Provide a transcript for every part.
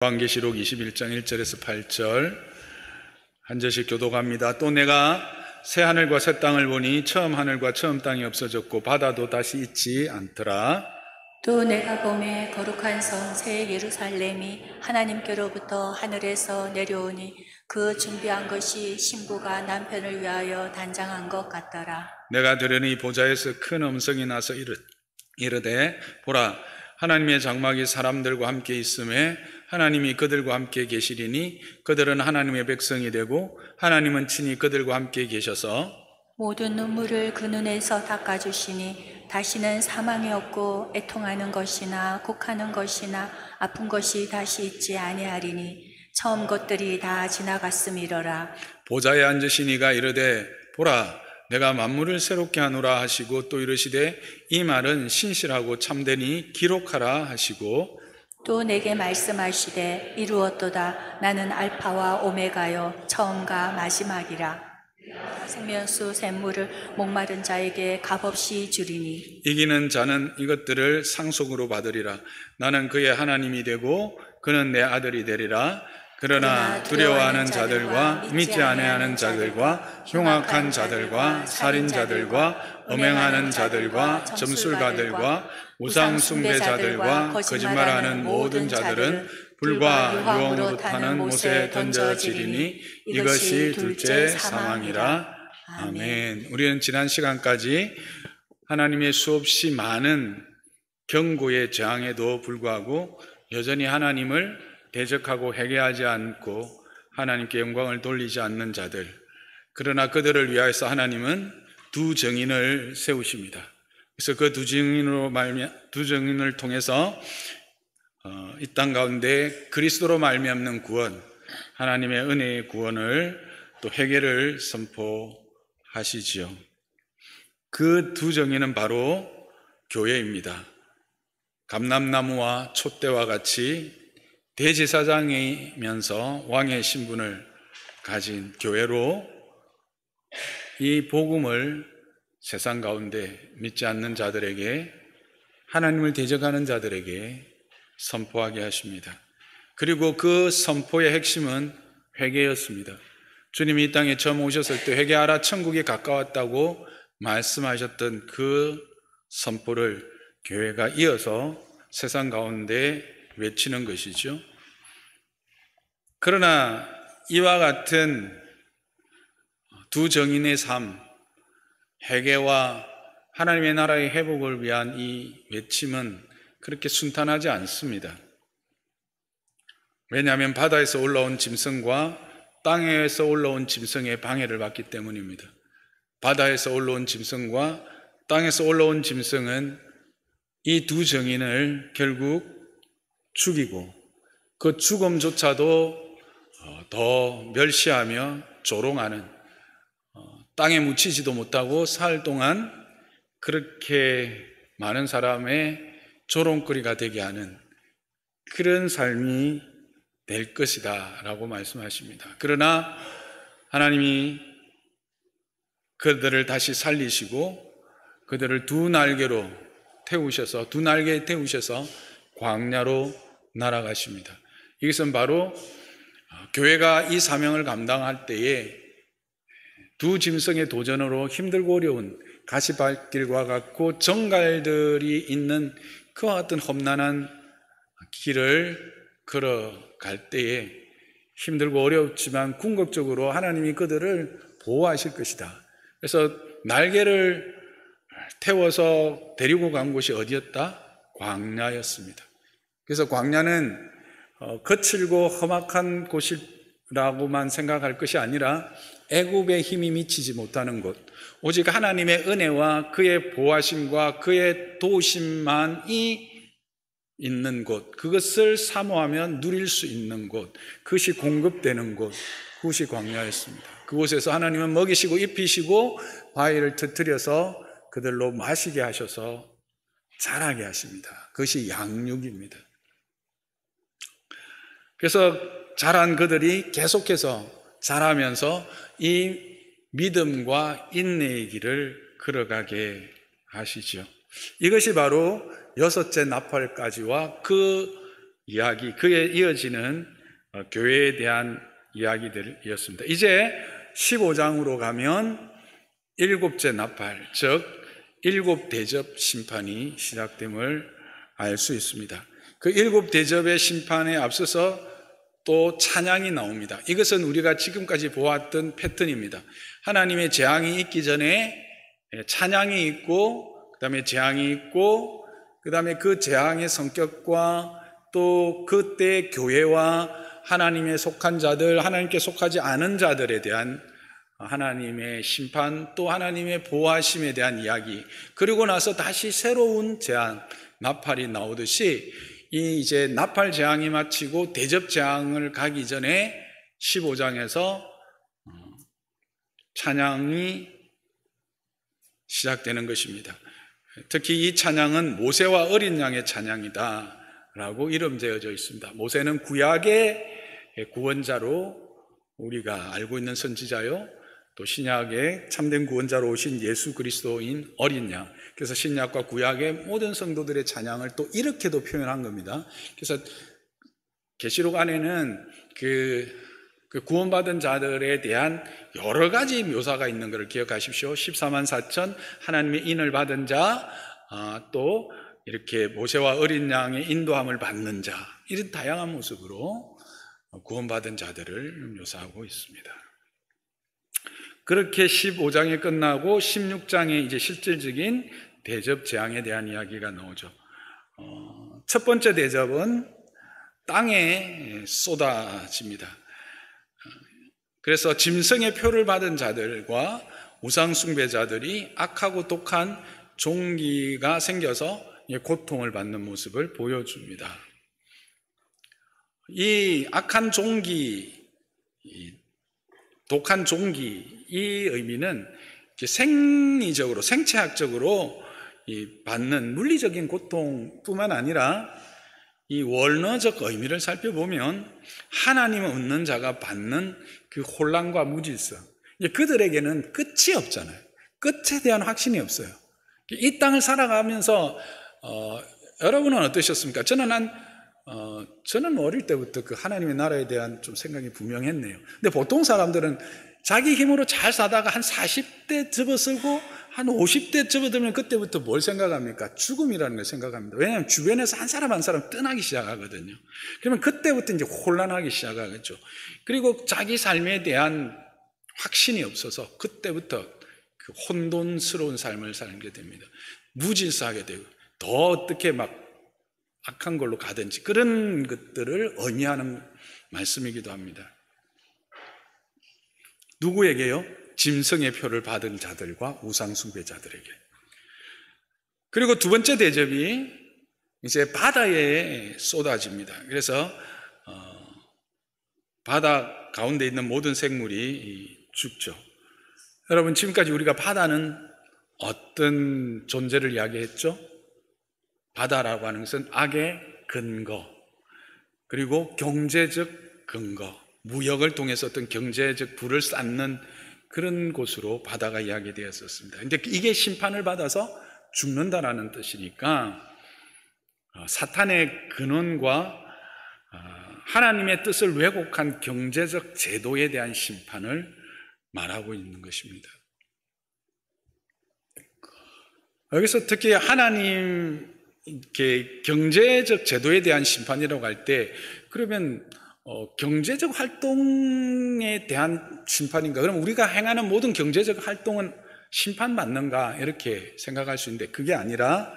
요한계시록 21장 1절에서 8절 한 절씩 교독합니다. 또 내가 새 하늘과 새 땅을 보니 처음 하늘과 처음 땅이 없어졌고 바다도 다시 있지 않더라. 또 내가 보매 거룩한 성 새 예루살렘이 하나님께로부터 하늘에서 내려오니 그 준비한 것이 신부가 남편을 위하여 단장한 것 같더라. 내가 들으니 보좌에서 큰 음성이 나서 이르되 보라, 하나님의 장막이 사람들과 함께 있음에 하나님이 그들과 함께 계시리니 그들은 하나님의 백성이 되고 하나님은 친히 그들과 함께 계셔서 모든 눈물을 그 눈에서 닦아주시니 다시는 사망이 없고 애통하는 것이나 곡하는 것이나 아픈 것이 다시 있지 아니하리니 처음 것들이 다 지나갔음이로라. 보좌에 앉으신 이가 이르되 보라, 내가 만물을 새롭게 하노라 하시고 또 이르시되 이 말은 신실하고 참되니 기록하라 하시고 또 내게 말씀하시되 이루었도다. 나는 알파와 오메가요 처음과 마지막이라. 생명수 샘물을 목마른 자에게 값없이 주리니 이기는 자는 이것들을 상속으로 받으리라. 나는 그의 하나님이 되고 그는 내 아들이 되리라. 그러나 두려워하는 자들과 믿지 아니하는 자들과 흉악한 자들과 살인자들과 음행하는 자들과 점술가들과 우상 숭배자들과 거짓말하는 모든 자들은 불과 유황으로 타는 못에 던져지리니 이것이 둘째 사망이라. 아멘. 우리는 지난 시간까지 하나님의 수없이 많은 경고의 저항에도 불구하고 여전히 하나님을 대적하고 회개하지 않고 하나님께 영광을 돌리지 않는 자들, 그러나 그들을 위하여서 하나님은 두 증인을 세우십니다. 그래서 그 두 증인을 통해서 이 땅 가운데 그리스도로 말미암는 구원, 하나님의 은혜의 구원을 또 회개를 선포하시지요. 그 두 증인은 바로 교회입니다. 감람나무와 촛대와 같이 대제사장이면서 왕의 신분을 가진 교회로 이 복음을 세상 가운데 믿지 않는 자들에게, 하나님을 대적하는 자들에게 선포하게 하십니다. 그리고 그 선포의 핵심은 회개였습니다. 주님이 이 땅에 처음 오셨을 때 회개하라 천국이 가까웠다고 말씀하셨던 그 선포를 교회가 이어서 세상 가운데 외치는 것이죠. 그러나 이와 같은 두 정인의 삶, 회개와 하나님의 나라의 회복을 위한 이 외침은 그렇게 순탄하지 않습니다. 왜냐하면 바다에서 올라온 짐승과 땅에서 올라온 짐승의 방해를 받기 때문입니다. 바다에서 올라온 짐승과 땅에서 올라온 짐승은 이 두 정인을 결국 죽이고 그 죽음조차도 더 멸시하며 조롱하는, 땅에 묻히지도 못하고 사흘 동안 그렇게 많은 사람의 조롱거리가 되게 하는 그런 삶이 될 것이다 라고 말씀하십니다. 그러나 하나님이 그들을 다시 살리시고 그들을 두 날개에 태우셔서 광야로 날아가십니다. 이것은 바로 교회가 이 사명을 감당할 때에 두 짐승의 도전으로 힘들고 어려운 가시밭길과 같고 정갈들이 있는 그와 같은 험난한 길을 걸어갈 때에 힘들고 어렵지만 궁극적으로 하나님이 그들을 보호하실 것이다. 그래서 날개를 태워서 데리고 간 곳이 어디였다? 광야였습니다. 그래서 광야는 거칠고 험악한 곳이라고만 생각할 것이 아니라 애굽의 힘이 미치지 못하는 곳, 오직 하나님의 은혜와 그의 보호하심과 그의 도우심만이 있는 곳, 그것을 사모하면 누릴 수 있는 곳, 그것이 공급되는 곳, 그것이 광야였습니다. 그곳에서 하나님은 먹이시고 입히시고 바위를 터뜨려서 그들로 마시게 하셔서 자라게 하십니다. 그것이 양육입니다. 그래서 자란 그들이 계속해서 자라면서 이 믿음과 인내의 길을 걸어가게 하시죠. 이것이 바로 여섯째 나팔까지와 그 이야기, 그에 이어지는 교회에 대한 이야기들이었습니다. 이제 15장으로 가면 일곱째 나팔, 즉 일곱 대접 심판이 시작됨을 알 수 있습니다. 그 일곱 대접의 심판에 앞서서 또 찬양이 나옵니다. 이것은 우리가 지금까지 보았던 패턴입니다. 하나님의 재앙이 있기 전에 찬양이 있고, 그 다음에 재앙이 있고, 그 다음에 그 재앙의 성격과 또 그때 교회와 하나님에 속한 자들, 하나님께 속하지 않은 자들에 대한 하나님의 심판, 또 하나님의 보호하심에 대한 이야기, 그리고 나서 다시 새로운 재앙, 나팔이 나오듯이 이제 나팔 재앙이 마치고 대접 재앙을 가기 전에 15장에서 찬양이 시작되는 것입니다. 특히 이 찬양은 모세와 어린 양의 찬양이다 라고 이름지어져 있습니다. 모세는 구약의 구원자로 우리가 알고 있는 선지자요, 또 신약의 참된 구원자로 오신 예수 그리스도인 어린 양, 그래서 신약과 구약의 모든 성도들의 찬양을 또 이렇게도 표현한 겁니다. 그래서 계시록 안에는 그 구원받은 자들에 대한 여러 가지 묘사가 있는 것을 기억하십시오. 14만 4천 하나님의 인을 받은 자, 또 이렇게 모세와 어린 양의 인도함을 받는 자, 이런 다양한 모습으로 구원받은 자들을 묘사하고 있습니다. 그렇게 15장이 끝나고 16장에 이제 실질적인 대접 재앙에 대한 이야기가 나오죠. 첫 번째 대접은 땅에 쏟아집니다. 그래서 짐승의 표를 받은 자들과 우상 숭배자들이 악하고 독한 종기가 생겨서 고통을 받는 모습을 보여줍니다. 이 악한 종기, 독한 종기, 이 의미는 생리적으로, 생체학적으로 받는 물리적인 고통뿐만 아니라 이 원어적 의미를 살펴보면 하나님을 얻는 자가 받는 그 혼란과 무질서, 그들에게는 끝이 없잖아요. 끝에 대한 확신이 없어요. 이 땅을 살아가면서 여러분은 어떠셨습니까? 저는 어릴 때부터 그 하나님의 나라에 대한 좀 생각이 분명했네요. 근데 보통 사람들은 자기 힘으로 잘 사다가 한 40대 접어들고 한 50대 접어들면 그때부터 뭘 생각합니까? 죽음이라는 걸 생각합니다. 왜냐하면 주변에서 한 사람 한 사람 떠나기 시작하거든요. 그러면 그때부터 이제 혼란하기 시작하겠죠. 그리고 자기 삶에 대한 확신이 없어서 그때부터 그 혼돈스러운 삶을 살게 됩니다. 무질서하게 되고 더 어떻게 막 악한 걸로 가든지 그런 것들을 의미하는 말씀이기도 합니다. 누구에게요? 짐승의 표를 받은 자들과 우상 숭배자들에게. 그리고 두 번째 대접이 이제 바다에 쏟아집니다. 그래서 바다 가운데 있는 모든 생물이 죽죠. 여러분, 지금까지 우리가 바다는 어떤 존재를 이야기했죠? 바다라고 하는 것은 악의 근거, 그리고 경제적 근거, 무역을 통해서 어떤 경제적 부를 쌓는 그런 곳으로 바다가 이야기되었었습니다. 근데 이게 심판을 받아서 죽는다라는 뜻이니까 사탄의 근원과 하나님의 뜻을 왜곡한 경제적 제도에 대한 심판을 말하고 있는 것입니다. 여기서 특히 하나님 경제적 제도에 대한 심판이라고 할 때 그러면 경제적 활동에 대한 심판인가? 그럼 우리가 행하는 모든 경제적 활동은 심판받는가? 이렇게 생각할 수 있는데 그게 아니라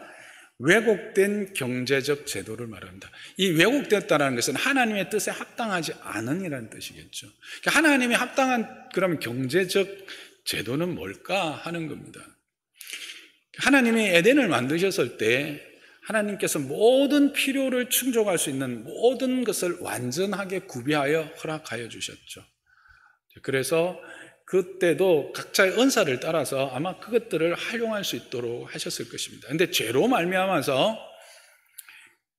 왜곡된 경제적 제도를 말합니다. 이 왜곡되었다는 것은 하나님의 뜻에 합당하지 않은이라는 뜻이겠죠. 그러니까 하나님이 합당한 그럼 경제적 제도는 뭘까 하는 겁니다. 하나님이 에덴을 만드셨을 때 하나님께서 모든 필요를 충족할 수 있는 모든 것을 완전하게 구비하여 허락하여 주셨죠. 그래서 그때도 각자의 은사를 따라서 아마 그것들을 활용할 수 있도록 하셨을 것입니다. 그런데 죄로 말미암아서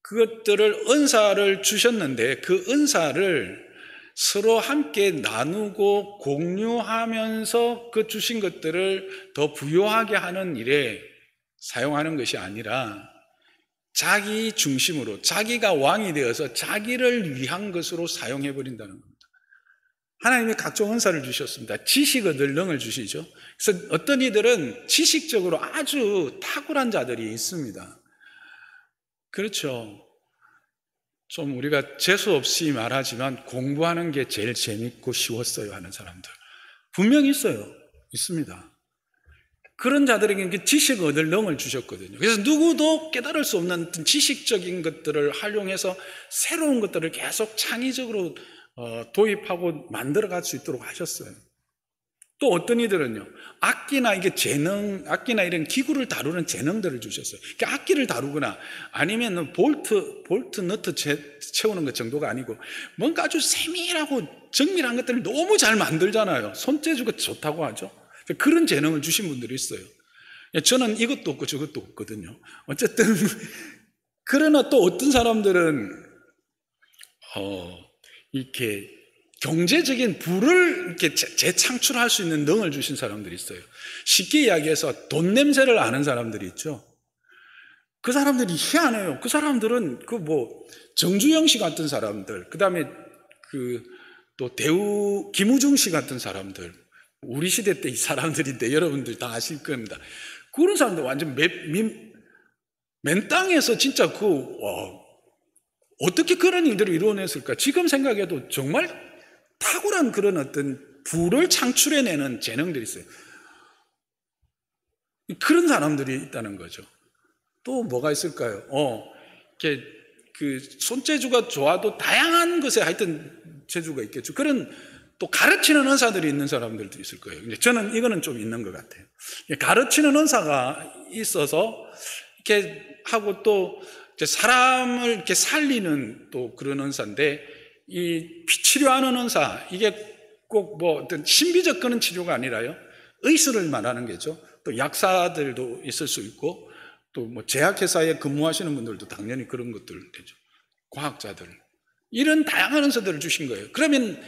그것들을 은사를 주셨는데 그 은사를 서로 함께 나누고 공유하면서 그 주신 것들을 더 부유하게 하는 일에 사용하는 것이 아니라 자기 중심으로 자기가 왕이 되어서 자기를 위한 것으로 사용해 버린다는 겁니다. 하나님이 각종 은사를 주셨습니다. 지식 얻을 능을 주시죠. 그래서 어떤 이들은 지식적으로 아주 탁월한 자들이 있습니다. 그렇죠. 좀 우리가 재수 없이 말하지만 공부하는 게 제일 재밌고 쉬웠어요 하는 사람들 분명히 있어요. 있습니다. 그런 자들에게 지식 얻을 능을 주셨거든요. 그래서 누구도 깨달을 수 없는 지식적인 것들을 활용해서 새로운 것들을 계속 창의적으로 도입하고 만들어갈 수 있도록 하셨어요. 또 어떤 이들은요, 악기나 이런 기구를 다루는 재능들을 주셨어요. 그러니까 악기를 다루거나 아니면 볼트, 너트 채우는 것 정도가 아니고 뭔가 아주 세밀하고 정밀한 것들을 너무 잘 만들잖아요. 손재주가 좋다고 하죠. 그런 재능을 주신 분들이 있어요. 저는 이것도 없고 저것도 없거든요. 어쨌든 그러나 또 어떤 사람들은 이렇게 경제적인 부를 이렇게 재창출할 수 있는 능을 주신 사람들이 있어요. 쉽게 이야기해서 돈 냄새를 아는 사람들이 있죠. 그 사람들이 희한해요. 그 사람들은 정주영 씨 같은 사람들, 그 다음에 또 김우중 씨 같은 사람들, 우리 시대 때 이 사람들인데 여러분들 다 아실 겁니다. 그런 사람들 완전 맨 땅에서 진짜 어떻게 그런 일들을 이루어냈을까? 지금 생각해도 정말 탁월한 그런 어떤 부를 창출해내는 재능들이 있어요. 그런 사람들이 있다는 거죠. 또 뭐가 있을까요? 손재주가 좋아도 다양한 것에 하여튼 재주가 있겠죠. 그런 또 가르치는 은사들이 있는 사람들도 있을 거예요. 저는 이거는 좀 있는 것 같아요. 가르치는 은사가 있어서 이렇게 하고 또 사람을 이렇게 살리는 또 그런 은사인데 이 치료하는 은사, 이게 꼭 어떤 신비적 그런 치료가 아니라요. 의술을 말하는 거죠. 또 약사들도 있을 수 있고 또 제약회사에 근무하시는 분들도 당연히 그런 것들 되죠. 과학자들. 이런 다양한 은사들을 주신 거예요. 그러면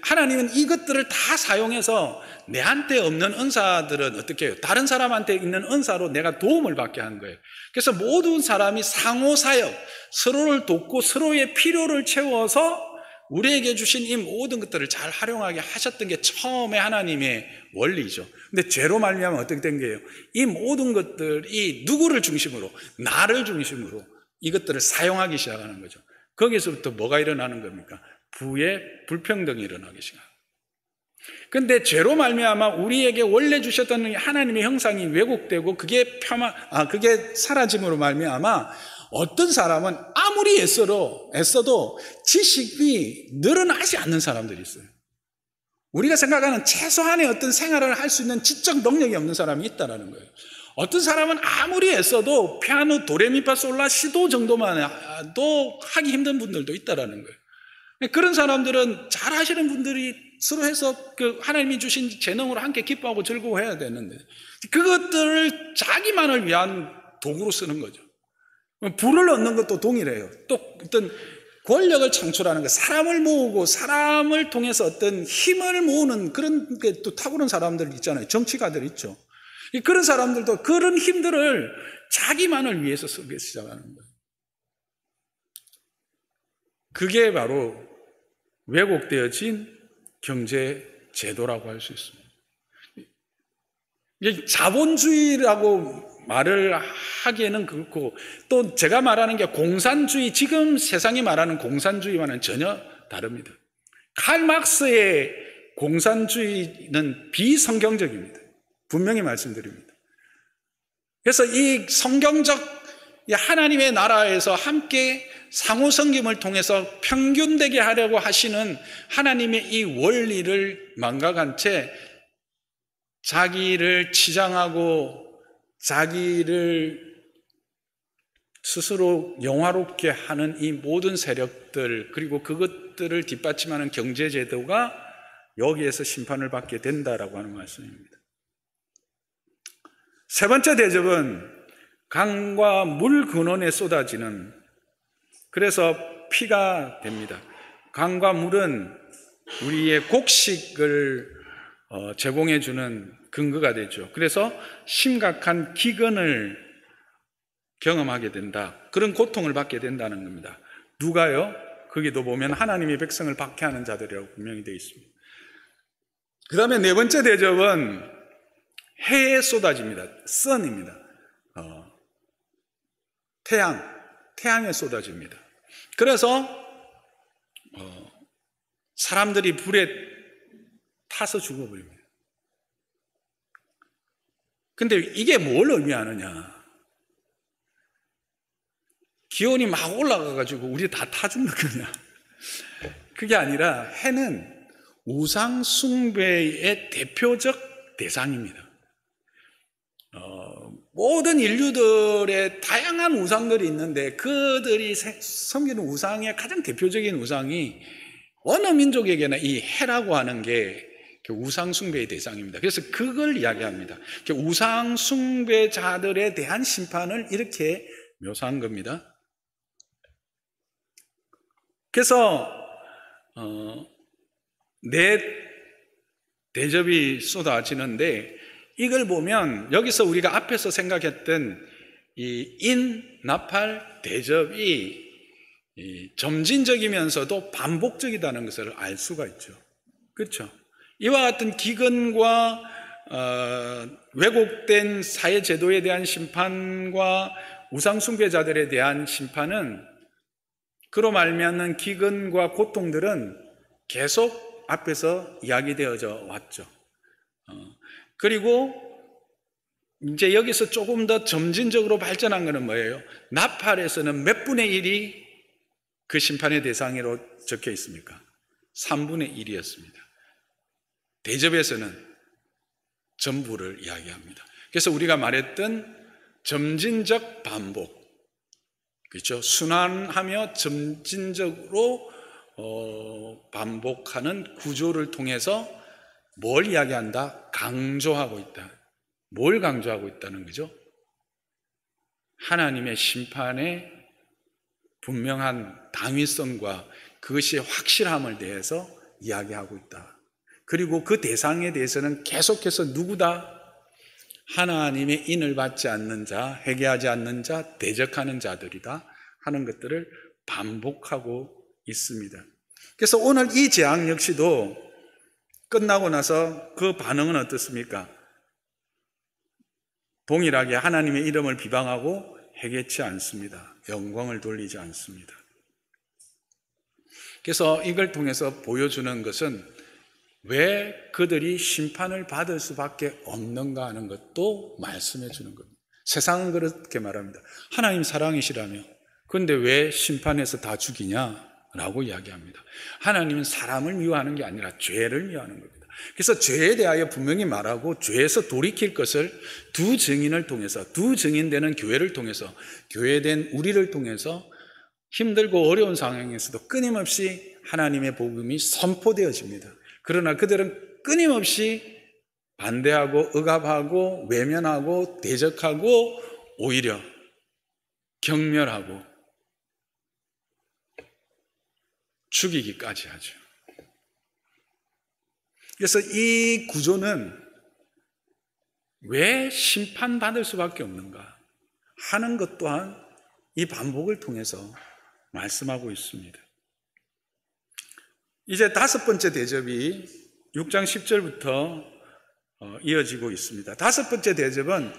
하나님은 이것들을 다 사용해서 내한테 없는 은사들은 어떻게 해요? 다른 사람한테 있는 은사로 내가 도움을 받게 하는 거예요. 그래서 모든 사람이 상호사역, 서로를 돕고 서로의 필요를 채워서 우리에게 주신 이 모든 것들을 잘 활용하게 하셨던 게 처음에 하나님의 원리죠. 근데 죄로 말미암아 어떻게 된 거예요? 이 모든 것들이 누구를 중심으로, 나를 중심으로 이것들을 사용하기 시작하는 거죠. 거기서부터 뭐가 일어나는 겁니까? 부의 불평등이 일어나기 시작합니다. 그런데 죄로 말미암아 우리에게 원래 주셨던 하나님의 형상이 왜곡되고 그게 사라짐으로 말미암아 어떤 사람은 아무리 애써도 지식이 늘어나지 않는 사람들이 있어요. 우리가 생각하는 최소한의 어떤 생활을 할 수 있는 지적 능력이 없는 사람이 있다는 거예요. 어떤 사람은 아무리 애써도 피아노 도레미파솔라 시도 정도만 해도 하기 힘든 분들도 있다는 거예요. 그런 사람들은 잘 하시는 분들이 서로 해서 하나님이 주신 재능으로 함께 기뻐하고 즐거워해야 되는데 그것들을 자기만을 위한 도구로 쓰는 거죠. 부를 얻는 것도 동일해요. 또 어떤 권력을 창출하는 것, 사람을 모으고 사람을 통해서 어떤 힘을 모으는 그런 게 또 탁월한 사람들 있잖아요. 정치가들 있죠. 그런 사람들도 그런 힘들을 자기만을 위해서 쓰기 시작하는 거예요. 그게 바로 왜곡되어진 경제 제도라고 할 수 있습니다. 이게 자본주의라고 말을 하기에는 그렇고 또 제가 말하는 게 공산주의, 지금 세상이 말하는 공산주의와는 전혀 다릅니다. 칼 막스의 공산주의는 비성경적입니다. 분명히 말씀드립니다. 그래서 이 성경적 하나님의 나라에서 함께 상호 섬김을 통해서 평균되게 하려고 하시는 하나님의 이 원리를 망각한 채 자기를 치장하고 자기를 스스로 영화롭게 하는 이 모든 세력들, 그리고 그것들을 뒷받침하는 경제제도가 여기에서 심판을 받게 된다라고 하는 말씀입니다. 세 번째 대접은 강과 물 근원에 쏟아지는, 그래서 피가 됩니다. 강과 물은 우리의 곡식을 제공해주는 근거가 되죠. 그래서 심각한 기근을 경험하게 된다. 그런 고통을 받게 된다는 겁니다. 누가요? 거기도 보면 하나님의 백성을 박해하는 자들이라고 분명히 되어 있습니다. 그 다음에 네 번째 대접은 해에 쏟아집니다. 선입니다. 태양에 쏟아집니다. 그래서 사람들이 불에 타서 죽어버립니다. 근데 이게 뭘 의미하느냐? 기온이 막 올라가가지고 우리 다 타 죽는 거냐? 그게 아니라 해는 우상 숭배의 대표적 대상입니다. 모든 인류들의 다양한 우상들이 있는데 그들이 섬기는 우상의 가장 대표적인 우상이 어느 민족에게나 이 해라고 하는 게 우상 숭배의 대상입니다. 그래서 그걸 이야기합니다. 우상 숭배자들에 대한 심판을 이렇게 묘사한 겁니다. 그래서 내 대접이 쏟아지는데 이걸 보면 여기서 우리가 앞에서 생각했던 이 인나팔 대접이 점진적이면서도 반복적이라는 것을 알 수가 있죠. 그렇죠? 이와 같은 기근과 왜곡된 사회 제도에 대한 심판과 우상 숭배자들에 대한 심판은 그로 말미암는 기근과 고통들은 계속 앞에서 이야기되어져 왔죠. 그리고 이제 여기서 조금 더 점진적으로 발전한 것은 뭐예요? 나팔에서는 몇 분의 1이 그 심판의 대상으로 적혀 있습니까? 3분의 1이었습니다. 대접에서는 전부를 이야기합니다. 그래서 우리가 말했던 점진적 반복, 그렇죠? 순환하며 점진적으로 반복하는 구조를 통해서 뭘 이야기한다? 강조하고 있다. 뭘 강조하고 있다는 거죠? 하나님의 심판의 분명한 당위성과 그것이 확실함을 대해서 이야기하고 있다. 그리고 그 대상에 대해서는 계속해서 누구다? 하나님의 인을 받지 않는 자, 회개하지 않는 자, 대적하는 자들이다 하는 것들을 반복하고 있습니다. 그래서 오늘 이 재앙 역시도 끝나고 나서 그 반응은 어떻습니까? 동일하게 하나님의 이름을 비방하고 회개치 않습니다. 영광을 돌리지 않습니다. 그래서 이걸 통해서 보여주는 것은 왜 그들이 심판을 받을 수밖에 없는가 하는 것도 말씀해 주는 겁니다. 세상은 그렇게 말합니다. 하나님 사랑이시라며 그런데 왜 심판해서 다 죽이냐? 라고 이야기합니다. 하나님은 사람을 미워하는 게 아니라 죄를 미워하는 겁니다. 그래서 죄에 대하여 분명히 말하고 죄에서 돌이킬 것을 두 증인을 통해서, 두 증인되는 교회를 통해서, 교회된 우리를 통해서 힘들고 어려운 상황에서도 끊임없이 하나님의 복음이 선포되어집니다. 그러나 그들은 끊임없이 반대하고 억압하고 외면하고 대적하고 오히려 경멸하고 죽이기까지 하죠. 그래서 이 구조는 왜 심판받을 수밖에 없는가 하는 것 또한 이 반복을 통해서 말씀하고 있습니다. 이제 다섯 번째 대접이 6장 10절부터 이어지고 있습니다. 다섯 번째 대접은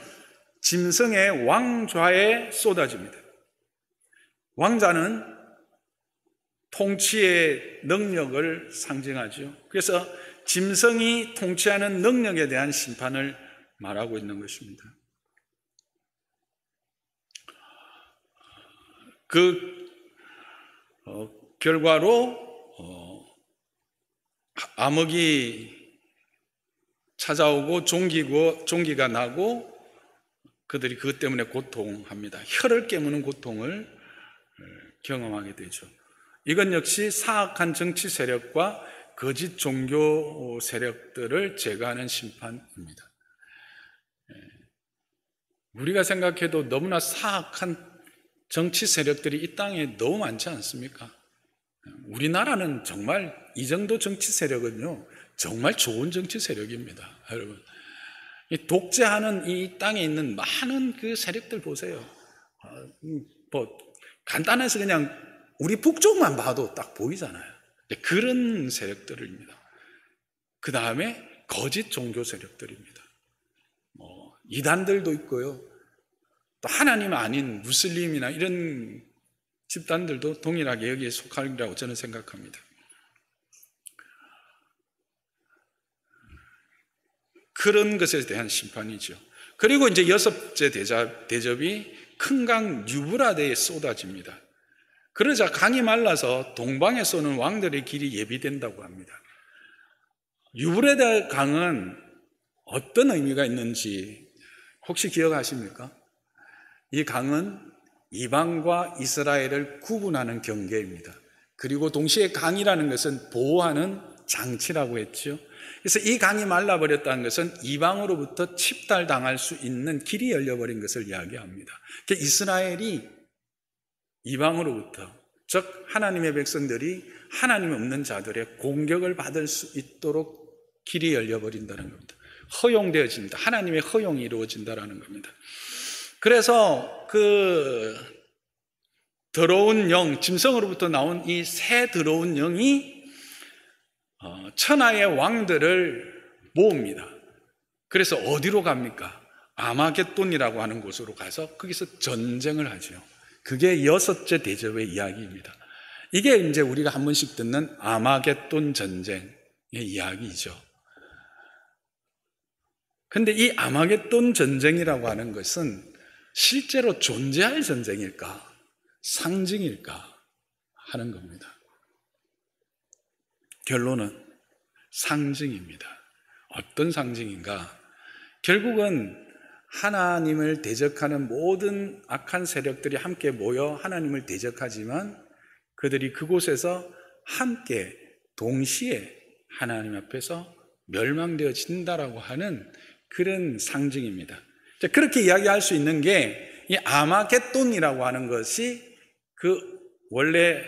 짐승의 왕좌에 쏟아집니다. 왕자는 통치의 능력을 상징하죠. 그래서 짐승이 통치하는 능력에 대한 심판을 말하고 있는 것입니다. 그 결과로 암흑이 찾아오고 종기가 나고 그들이 그것 때문에 고통합니다. 혀를 깨무는 고통을 경험하게 되죠. 이건 역시 사악한 정치 세력과 거짓 종교 세력들을 제거하는 심판입니다. 우리가 생각해도 너무나 사악한 정치 세력들이 이 땅에 너무 많지 않습니까? 우리나라는 정말 이 정도 정치 세력은요, 정말 좋은 정치 세력입니다. 여러분, 독재하는 이 땅에 있는 많은 그 세력들 보세요. 뭐 간단해서 그냥 우리 북쪽만 봐도 딱 보이잖아요. 그런 세력들입니다. 그 다음에 거짓 종교 세력들입니다. 이단들도 있고요. 또 하나님 아닌 무슬림이나 이런 집단들도 동일하게 여기에 속하리라고 저는 생각합니다. 그런 것에 대한 심판이죠. 그리고 이제 여섯째 대접이 큰 강 유브라데에 쏟아집니다. 그러자 강이 말라서 동방에 쏘는 왕들의 길이 예비된다고 합니다. 유브라데 강은 어떤 의미가 있는지 혹시 기억하십니까? 이 강은 이방과 이스라엘을 구분하는 경계입니다. 그리고 동시에 강이라는 것은 보호하는 장치라고 했죠. 그래서 이 강이 말라버렸다는 것은 이방으로부터 침탈당할 수 있는 길이 열려버린 것을 이야기합니다. 그러니까 이스라엘이 이방으로부터, 즉 하나님의 백성들이 하나님 없는 자들의 공격을 받을 수 있도록 길이 열려버린다는 겁니다. 허용되어진다. 하나님의 허용이 이루어진다는 겁니다. 그래서 그 더러운 영, 짐승으로부터 나온 이 새 더러운 영이 천하의 왕들을 모읍니다. 그래서 어디로 갑니까? 아마겟돈이라고 하는 곳으로 가서 거기서 전쟁을 하죠. 그게 여섯째 대접의 이야기입니다. 이게 이제 우리가 한 번씩 듣는 아마겟돈 전쟁의 이야기죠. 근데 이 아마겟돈 전쟁이라고 하는 것은 실제로 존재할 전쟁일까? 상징일까? 하는 겁니다. 결론은 상징입니다. 어떤 상징인가? 결국은 하나님을 대적하는 모든 악한 세력들이 함께 모여 하나님을 대적하지만 그들이 그곳에서 함께 동시에 하나님 앞에서 멸망되어진다라고 하는 그런 상징입니다. 그렇게 이야기할 수 있는 게 이 아마겟돈이라고 하는 것이 그 원래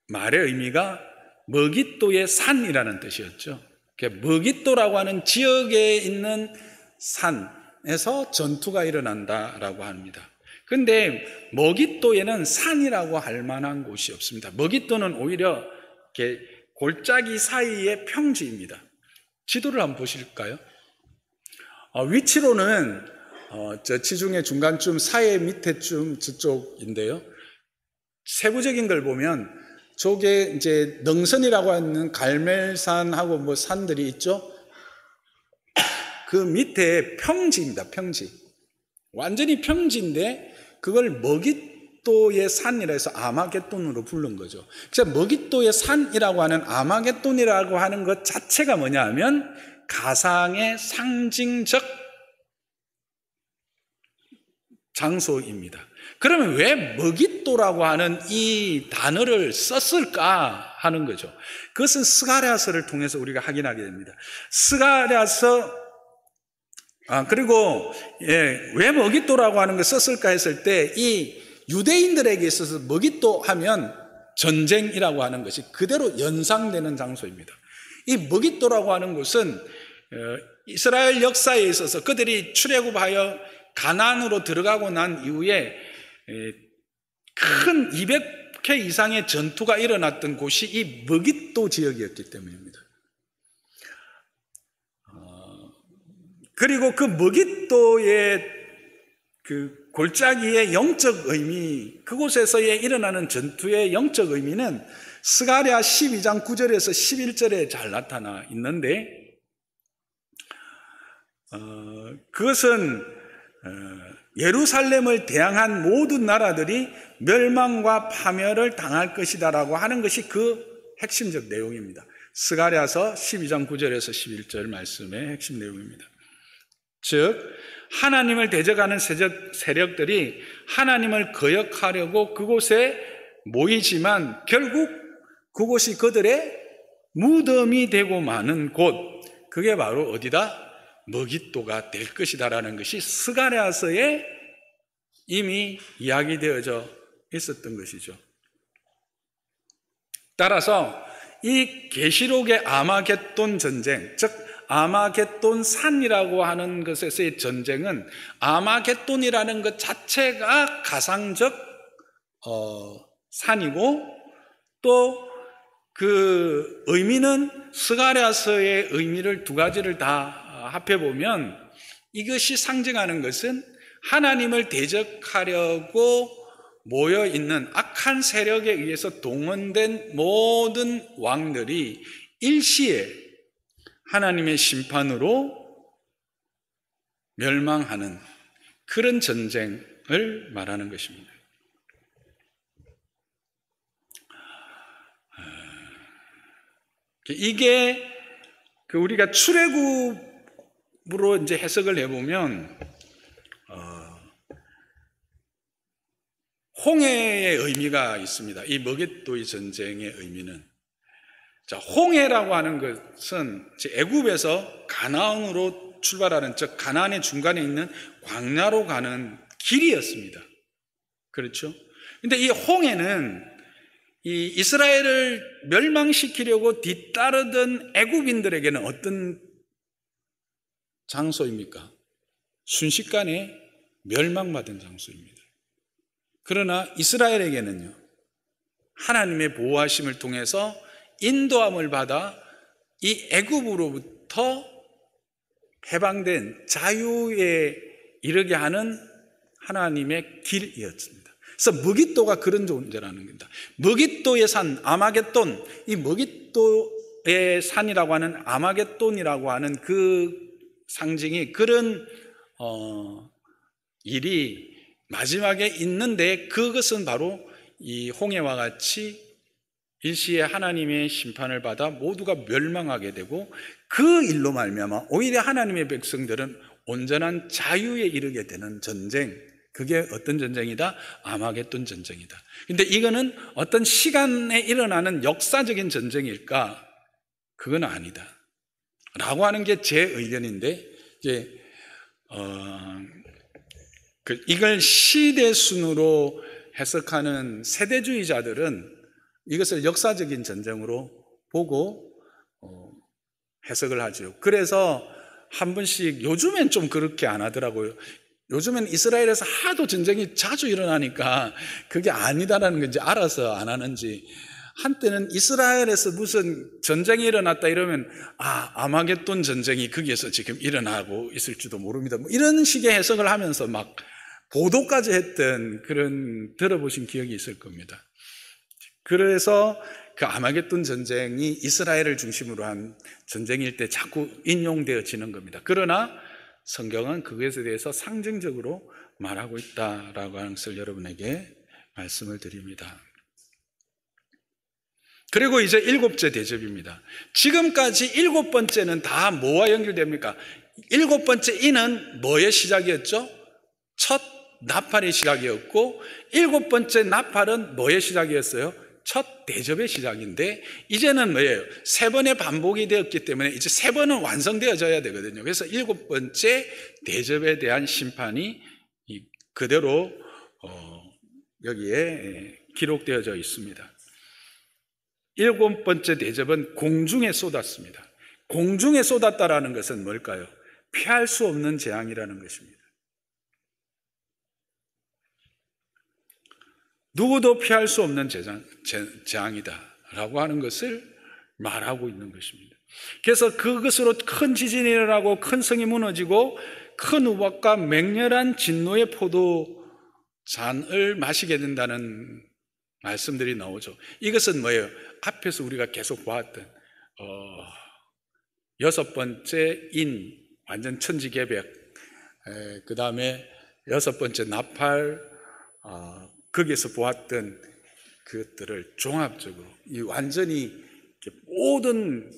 말의 의미가 머깃도의 산이라는 뜻이었죠. 머깃도라고 하는 지역에 있는 산에서 전투가 일어난다라고 합니다. 그런데 머깃도에는 산이라고 할 만한 곳이 없습니다. 머깃도는 오히려 이렇게 골짜기 사이의 평지입니다. 지도를 한번 보실까요? 위치로는 저 지중해 중간쯤 사해 밑에쯤 저쪽인데요. 세부적인 걸 보면 저게 이제 능선이라고 하는 갈멜산하고 뭐 산들이 있죠. 그 밑에 평지입니다. 평지. 완전히 평지인데 그걸 머깃도의 산이라 해서 아마겟돈으로 부른 거죠. 그래서 머깃도의 산이라고 하는 아마겟돈이라고 하는 것 자체가 뭐냐 하면 가상의 상징적 장소입니다. 그러면 왜 머깃도라고 하는 이 단어를 썼을까 하는 거죠. 그것은 스가랴서를 통해서 우리가 확인하게 됩니다. 스가랴서 그리고 왜 머깃도라고 하는 걸 썼을까 했을 때 이 유대인들에게 있어서 머깃도 하면 전쟁이라고 하는 것이 그대로 연상되는 장소입니다. 이 머깃도라고 하는 곳은 이스라엘 역사에 있어서 그들이 출애굽하여 가나안으로 들어가고 난 이후에 큰 200회 이상의 전투가 일어났던 곳이 이 머깃도 지역이었기 때문입니다. 그리고 그 머깃도의 그 골짜기의 영적 의미, 그곳에서의 일어나는 전투의 영적 의미는 스가랴 12장 9절에서 11절에 잘 나타나 있는데 그것은 예루살렘을 대항한 모든 나라들이 멸망과 파멸을 당할 것이다라고 하는 것이 그 핵심적 내용입니다. 스가랴서 12장 9절에서 11절 말씀의 핵심 내용입니다. 즉 하나님을 대적하는 세력들이 하나님을 거역하려고 그곳에 모이지만 결국 그곳이 그들의 무덤이 되고 마는 곳, 그게 바로 어디다? 머깃도가 될 것이다라는 것이 스가랴서에 이미 이야기되어져 있었던 것이죠. 따라서 이 계시록의 아마겟돈 전쟁, 즉 아마겟돈 산이라고 하는 것에서의 전쟁은 아마겟돈이라는 것 자체가 가상적 산이고, 또 그 의미는 스가랴서의 의미를 두 가지를 다 합해보면 이것이 상징하는 것은 하나님을 대적하려고 모여있는 악한 세력에 의해서 동원된 모든 왕들이 일시에 하나님의 심판으로 멸망하는 그런 전쟁을 말하는 것입니다. 이게 우리가 출애굽으로 이제 해석을 해보면 홍해의 의미가 있습니다. 이 머깃도의 전쟁의 의미는, 자, 홍해라고 하는 것은 애굽에서 가나안으로 출발하는, 즉 가나안의 중간에 있는 광야로 가는 길이었습니다. 그렇죠? 근데 이 홍해는 이 이스라엘을 멸망시키려고 뒤따르던 애굽인들에게는 어떤 장소입니까? 순식간에 멸망받은 장소입니다. 그러나 이스라엘에게는요, 하나님의 보호하심을 통해서 인도함을 받아 이 애굽으로부터 해방된 자유에 이르게 하는 하나님의 길이었습니다. 그래서 머깃도가 그런 존재라는 겁니다. 머깃도의 산, 아마겟돈, 이 머깃도의 산이라고 하는 아마겟돈이라고 하는 그 상징이 그런 일이 마지막에 있는데, 그것은 바로 이 홍해와 같이 일시에 하나님의 심판을 받아 모두가 멸망하게 되고, 그 일로 말미암아 오히려 하나님의 백성들은 온전한 자유에 이르게 되는 전쟁, 그게 어떤 전쟁이다? 아마겟돈 전쟁이다. 근데 이거는 어떤 시간에 일어나는 역사적인 전쟁일까? 그건 아니다 라고 하는 게 제 의견인데, 이제 이걸 시대순으로 해석하는 세대주의자들은 이것을 역사적인 전쟁으로 보고 해석을 하죠. 그래서 한 번씩, 요즘엔 좀 그렇게 안 하더라고요. 요즘엔 이스라엘에서 하도 전쟁이 자주 일어나니까 그게 아니다라는 건지 알아서 안 하는지, 한때는 이스라엘에서 무슨 전쟁이 일어났다 이러면 아마겟돈 전쟁이 거기에서 지금 일어나고 있을지도 모릅니다, 뭐 이런 식의 해석을 하면서 막 보도까지 했던 그런, 들어보신 기억이 있을 겁니다. 그래서 그 아마겟돈 전쟁이 이스라엘을 중심으로 한 전쟁일 때 자꾸 인용되어지는 겁니다. 그러나 성경은 그것에 대해서 상징적으로 말하고 있다라고 하는 것을 여러분에게 말씀을 드립니다. 그리고 이제 7째 대접입니다. 지금까지 7번째는 다 뭐와 연결됩니까? 7번째 인은 뭐의 시작이었죠? 첫 나팔의 시작이었고, 7번째 나팔은 뭐의 시작이었어요? 첫 대접의 시작인데, 이제는 뭐예요? 3번의 반복이 되었기 때문에 이제 3번은 완성되어져야 되거든요. 그래서 7번째 대접에 대한 심판이 그대로 여기에 기록되어져 있습니다. 7번째 대접은 공중에 쏟았습니다. 공중에 쏟았다라는 것은 뭘까요? 피할 수 없는 재앙이라는 것입니다. 누구도 피할 수 없는 재앙이다라고 하는 것을 말하고 있는 것입니다. 그래서 그것으로 큰 지진이 일어나고 큰 성이 무너지고 큰 우박과 맹렬한 진노의 포도잔을 마시게 된다는 말씀들이 나오죠. 이것은 뭐예요? 앞에서 우리가 계속 보았던 6번째 인, 완전 천지개벽, 그 다음에 6번째 나팔, 거기에서 보았던 그것들을 종합적으로 이 완전히 모든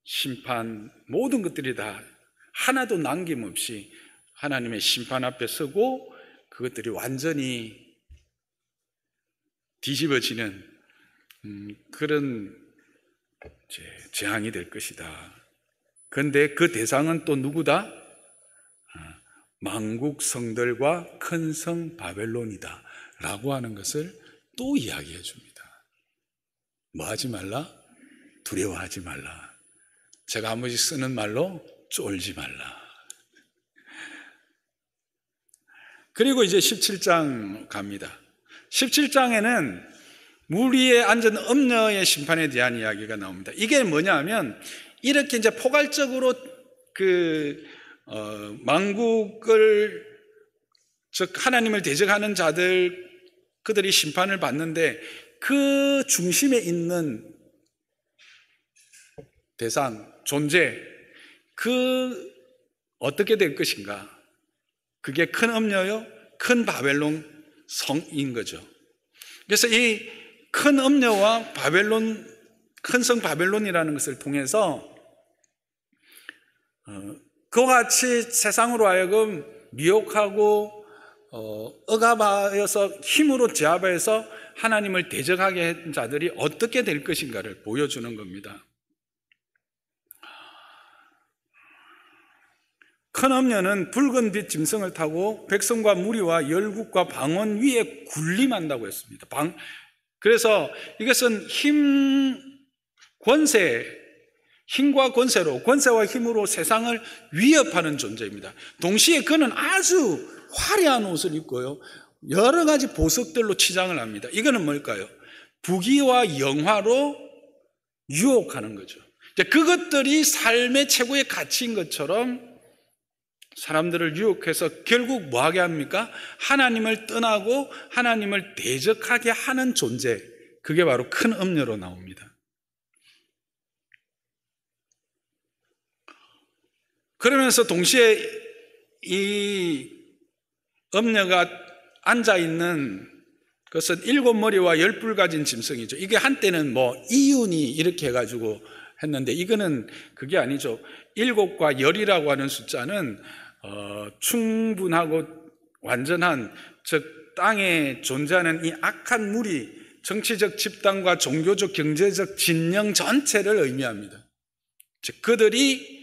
심판, 모든 것들이 다 하나도 남김없이 하나님의 심판 앞에 서고 그것들이 완전히 뒤집어지는 그런 재앙이 될 것이다. 그런데 그 대상은 또 누구다? 만국 성들과 큰 성 바벨론이다 라고 하는 것을 또 이야기해 줍니다. 뭐 하지 말라? 두려워하지 말라. 제가 한 번씩 쓰는 말로 쫄지 말라. 그리고 이제 17장 갑니다. 17장에는 물 위에 앉은 음녀의 심판에 대한 이야기가 나옵니다. 이게 뭐냐 하면, 이렇게 이제 포괄적으로 만국을, 즉 하나님을 대적하는 자들, 그들이 심판을 받는데 그 중심에 있는 대상, 존재, 어떻게 될 것인가? 그게 큰 음녀요, 큰 바벨론 성인 거죠. 그래서 이 큰 음녀와 바벨론, 큰 성 바벨론이라는 것을 통해서 그와 같이 세상으로 하여금 미혹하고 억압하여서 힘으로 제압해서 하나님을 대적하게 한 자들이 어떻게 될 것인가를 보여주는 겁니다. 큰 음녀는 붉은 빛 짐승을 타고 백성과 무리와 열국과 방언 위에 군림한다고 했습니다. 그래서 이것은 힘과 권세로, 권세와 힘으로 세상을 위협하는 존재입니다. 동시에 그는 아주 화려한 옷을 입고요, 여러 가지 보석들로 치장을 합니다. 이거는 뭘까요? 부귀와 영화로 유혹하는 거죠. 그것들이 삶의 최고의 가치인 것처럼 사람들을 유혹해서 결국 뭐 하게 합니까? 하나님을 떠나고 하나님을 대적하게 하는 존재, 그게 바로 큰 음녀로 나옵니다. 그러면서 동시에 이 음녀가 앉아있는 것은 7머리와 10뿔 가진 짐승이죠. 이게 한때는 이윤이 이렇게 해가지고 했는데, 이거는 그게 아니죠. 7과 10이라고 하는 숫자는 충분하고 완전한, 즉 땅에 존재하는 이 악한 무리, 정치적 집단과 종교적 경제적 진영 전체를 의미합니다. 즉 그들이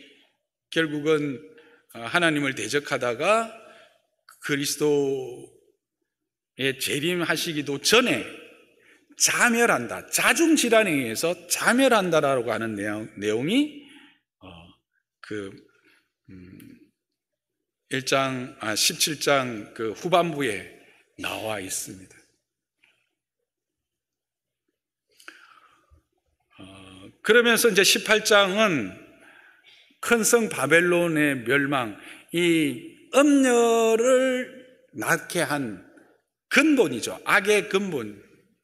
결국은 하나님을 대적하다가 그리스도의 재림하시기도 전에 자멸한다, 자중질환에 의해서 자멸한다라고 하는 내용이 17장 그 후반부에 나와 있습니다. 그러면서 이제 18장은 큰 성 바벨론의 멸망, 이 음녀를 낳게 한 근본이죠. 악의 근본,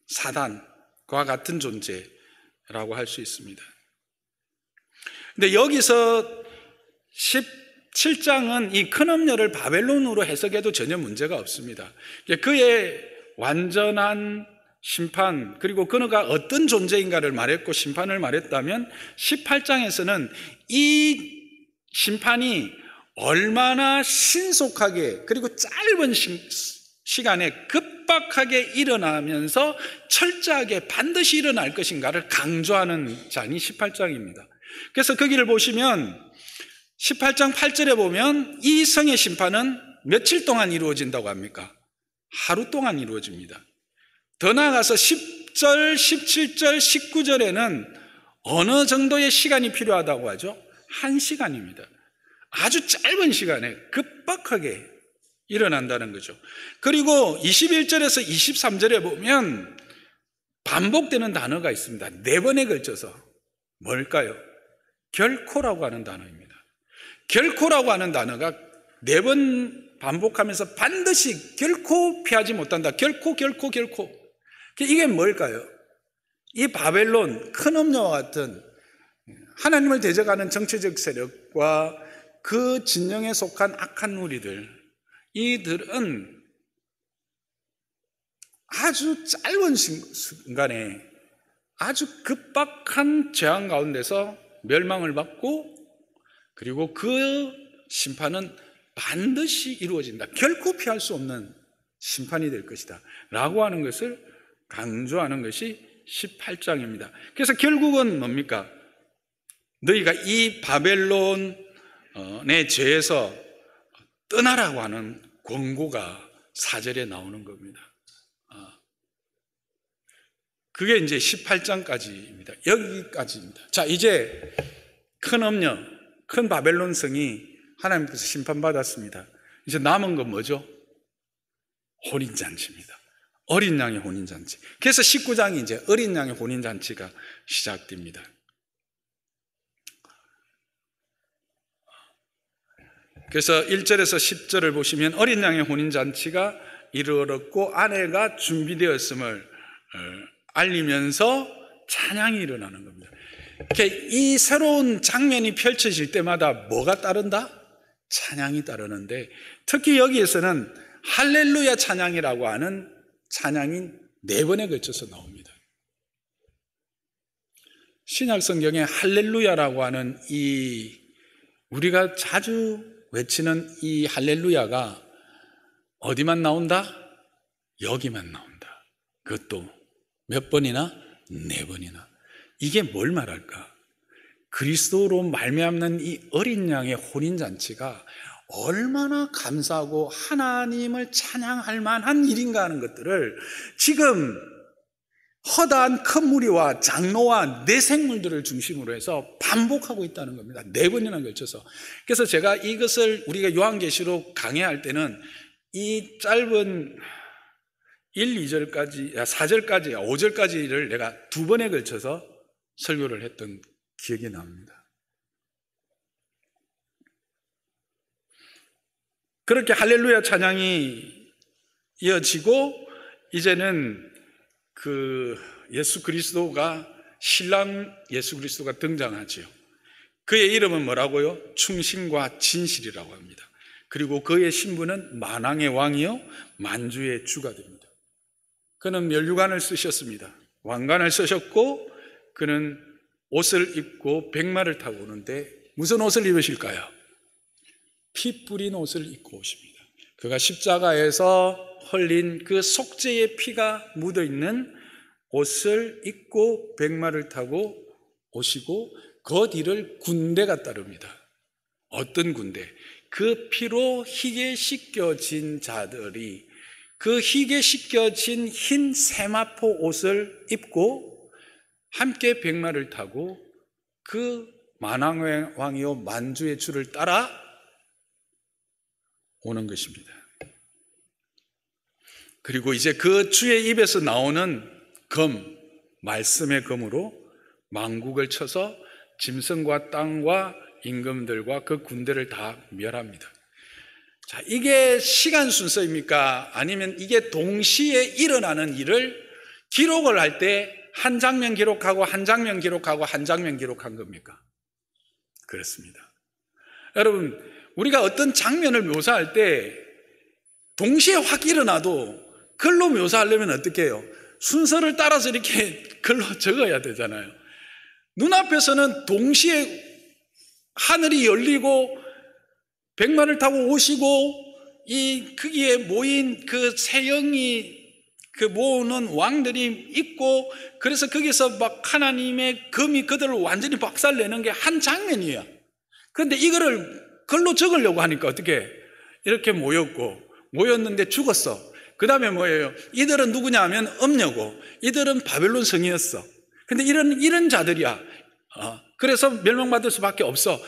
사단과 같은 존재라고 할 수 있습니다. 근데 여기서 17장은 이 큰 음녀를 바벨론으로 해석해도 전혀 문제가 없습니다. 그의 완전한 심판, 그리고 그가 어떤 존재인가를 말했고 심판을 말했다면, 18장에서는 이 심판이 얼마나 신속하게 그리고 짧은 시간에 급박하게 일어나면서 철저하게 반드시 일어날 것인가를 강조하는 장이 18장입니다. 그래서 거기를 보시면 18장 8절에 보면 이 성의 심판은 며칠 동안 이루어진다고 합니까? 하루 동안 이루어집니다. 더 나아가서 10절, 17절, 19절에는 어느 정도의 시간이 필요하다고 하죠? 1시간입니다. 아주 짧은 시간에 급박하게 일어난다는 거죠. 그리고 21절에서 23절에 보면 반복되는 단어가 있습니다. 4번에 걸쳐서. 뭘까요? 결코라고 하는 단어입니다. 결코라고 하는 단어가 4번 반복하면서 반드시 결코 피하지 못한다. 결코. 이게 뭘까요? 이 바벨론, 큰 음녀와 같은 하나님을 대적하는 정치적 세력과 그 진영에 속한 악한 무리들, 이들은 아주 짧은 순간에 아주 급박한 재앙 가운데서 멸망을 받고, 그리고 그 심판은 반드시 이루어진다. 결코 피할 수 없는 심판이 될 것이다 라고 하는 것을 강조하는 것이 18장입니다. 그래서 결국은 뭡니까? 너희가 이 바벨론의 죄에서 떠나라고 하는 권고가 4절에 나오는 겁니다. 그게 이제 18장까지입니다. 여기까지입니다. 자, 이제 큰 엄녀, 큰 바벨론 성이 하나님께서 심판받았습니다. 이제 남은 건 뭐죠? 혼인잔치입니다. 어린 양의 혼인잔치. 그래서 19장이 이제 어린 양의 혼인잔치가 시작됩니다. 그래서 1절에서 10절을 보시면 어린 양의 혼인잔치가 이르렀고 아내가 준비되었음을 알리면서 찬양이 일어나는 겁니다. 이 새로운 장면이 펼쳐질 때마다 뭐가 따른다? 찬양이 따르는데, 특히 여기에서는 할렐루야 찬양이라고 하는 찬양이 4번에 걸쳐서 나옵니다. 신약 성경에 할렐루야라고 하는 이 우리가 자주 외치는 이 할렐루야가 어디만 나온다? 여기만 나온다. 그것도 몇 번이나? 4번이나. 이게 뭘 말할까? 그리스도로 말미암는 이 어린 양의 혼인잔치가 얼마나 감사하고 하나님을 찬양할 만한 일인가 하는 것들을 지금 허다한 큰 무리와 장로와 내생물들을 중심으로 해서 반복하고 있다는 겁니다. 4번이나 걸쳐서. 그래서 제가 이것을 우리가 요한계시록 강해할 때는 이 짧은 1, 2절까지, 4절까지, 5절까지를 내가 2번에 걸쳐서 설교를 했던 기억이 납니다. 그렇게 할렐루야 찬양이 이어지고 이제는 예수 그리스도가 신랑 예수 그리스도가 등장하지요. 그의 이름은 뭐라고요? 충신과 진실이라고 합니다. 그리고 그의 신분은 만왕의 왕이요 만주의 주가 됩니다. 그는 면류관을 쓰셨습니다. 왕관을 쓰셨고 그는 옷을 입고 백마를 타고 오는데 무슨 옷을 입으실까요? 피 뿌린 옷을 입고 오십니다. 그가 십자가에서 흘린 그 속죄의 피가 묻어있는 옷을 입고 백마를 타고 오시고 그 뒤를 군대가 따릅니다. 어떤 군대? 그 피로 희게 씻겨진 자들이 그 희게 씻겨진 흰 세마포 옷을 입고 함께 백마를 타고 그 만왕의 왕이요 만주의 주를 따라 오는 것입니다. 그리고 이제 그 주의 입에서 나오는 검, 말씀의 검으로 만국을 쳐서 짐승과 땅과 임금들과 그 군대를 다 멸합니다. 자, 이게 시간 순서입니까? 아니면 이게 동시에 일어나는 일을 기록을 할 때 한 장면 기록하고 한 장면 기록하고 한 장면 기록한 겁니까? 그렇습니다. 여러분, 우리가 어떤 장면을 묘사할 때 동시에 확 일어나도 글로 묘사하려면 어떻게 해요? 순서를 따라서 이렇게 글로 적어야 되잖아요. 눈앞에서는 동시에 하늘이 열리고 백마를 타고 오시고 이 거기에 모인 그 세영이 그 모으는 왕들이 있고 그래서 거기서 막 하나님의 검이 그들을 완전히 박살내는 게 한 장면이에요. 그런데 이거를 글로 적으려고 하니까 어떻게 이렇게 모였는데 죽었어. 그 다음에 뭐예요? 이들은 누구냐 하면 엄녀고 이들은 바벨론 성이었어. 근데 이런 자들이야. 그래서 멸망받을 수밖에 없어.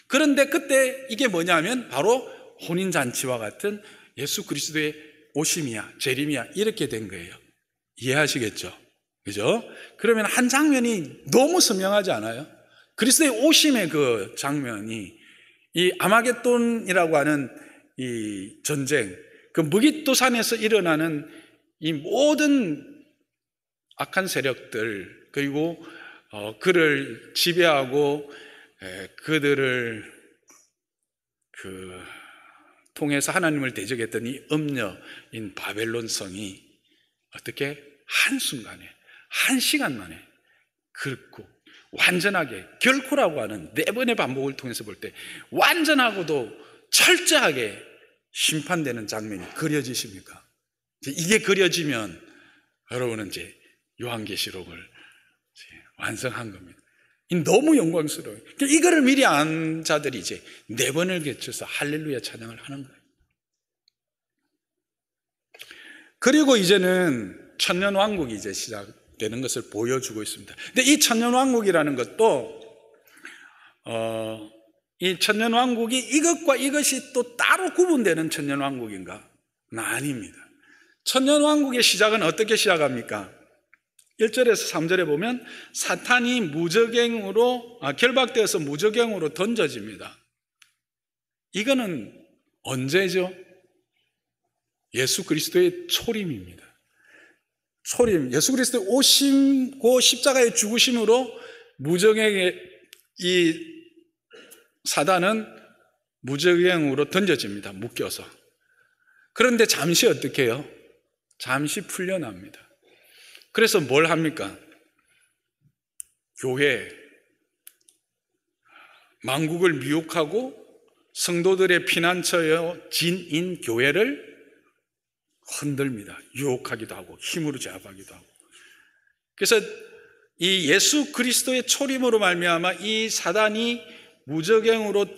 그런데 그때 이게 뭐냐면 바로 혼인잔치와 같은 예수 그리스도의 오심이야, 재림이야, 이렇게 된 거예요. 이해하시겠죠? 그죠? 그러면 한 장면이 너무 선명하지 않아요? 그리스도의 오심의 그 장면이 이 아마겟돈이라고 하는 이 전쟁, 그 무깃도산에서 일어나는 이 모든 악한 세력들, 그리고 그를 지배하고 그들을 통해서 하나님을 대적했던 이 음녀인 바벨론 성이 어떻게 한순간에, 한 시간 만에 그렇고 완전하게 결코라고 하는 4번의 반복을 통해서 볼 때 완전하고도 철저하게 심판되는 장면이 그려지십니까? 이게 그려지면 여러분은 이제 요한계시록을 완성한 겁니다. 너무 영광스러워요. 이거를 미리 안 자들이 이제 4번을 거쳐서 할렐루야 찬양을 하는 거예요. 그리고 이제는 천년왕국이 이제 시작되는 것을 보여주고 있습니다. 근데 이 천년왕국이라는 것도 이 천년왕국이 이것과 이것이 또 따로 구분되는 천년왕국인가? 아닙니다. 천년왕국의 시작은 어떻게 시작합니까? 1절에서 3절에 보면 사탄이 무적행으로 결박되어서 무적행으로 던져집니다. 이거는 언제죠? 예수 그리스도의 초림입니다. 초림, 예수 그리스도의 오심고 십자가의 죽으심으로 무적행의 이 사단은 무적행으로 던져집니다. 묶여서. 그런데 잠시 어떻게 해요? 잠시 풀려납니다. 그래서 뭘 합니까? 교회, 만국을 미혹하고 성도들의 피난처여 진인 교회를 흔듭니다. 유혹하기도 하고 힘으로 제압하기도 하고. 그래서 이 예수 그리스도의 초림으로 말미암아 이 사단이 무적행으로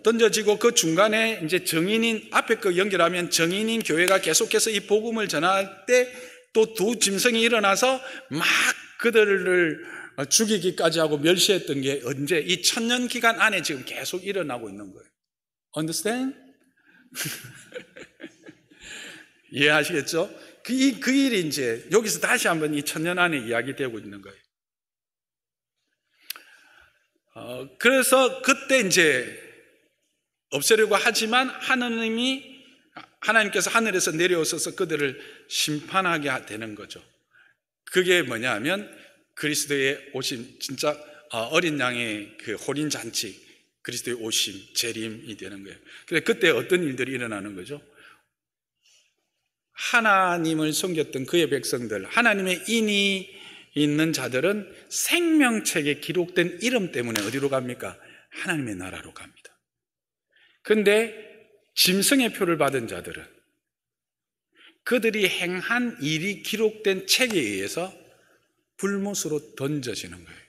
던져지고 그 중간에 이제 정인인 앞에 거 연결하면 정인인 교회가 계속해서 이 복음을 전할 때 또 두 짐승이 일어나서 막 그들을 죽이기까지 하고 멸시했던 게 언제? 이 천년 기간 안에 지금 계속 일어나고 있는 거예요. Understand? 이해하시겠죠? 그 일이 이제 여기서 다시 한번 이 천년 안에 이야기되고 있는 거예요. 그래서 그때 이제 없애려고 하지만 하나님께서 하늘에서 내려오셔서 그들을 심판하게 되는 거죠. 그게 뭐냐 하면 그리스도의 오심, 진짜 어린 양의 그 혼인 잔치, 그리스도의 오심, 재림이 되는 거예요. 그래서 그때 어떤 일들이 일어나는 거죠? 하나님을 섬겼던 그의 백성들, 하나님의 인이 있는 자들은 생명책에 기록된 이름 때문에 어디로 갑니까? 하나님의 나라로 갑니다. 그런데 짐승의 표를 받은 자들은 그들이 행한 일이 기록된 책에 의해서 불못으로 던져지는 거예요.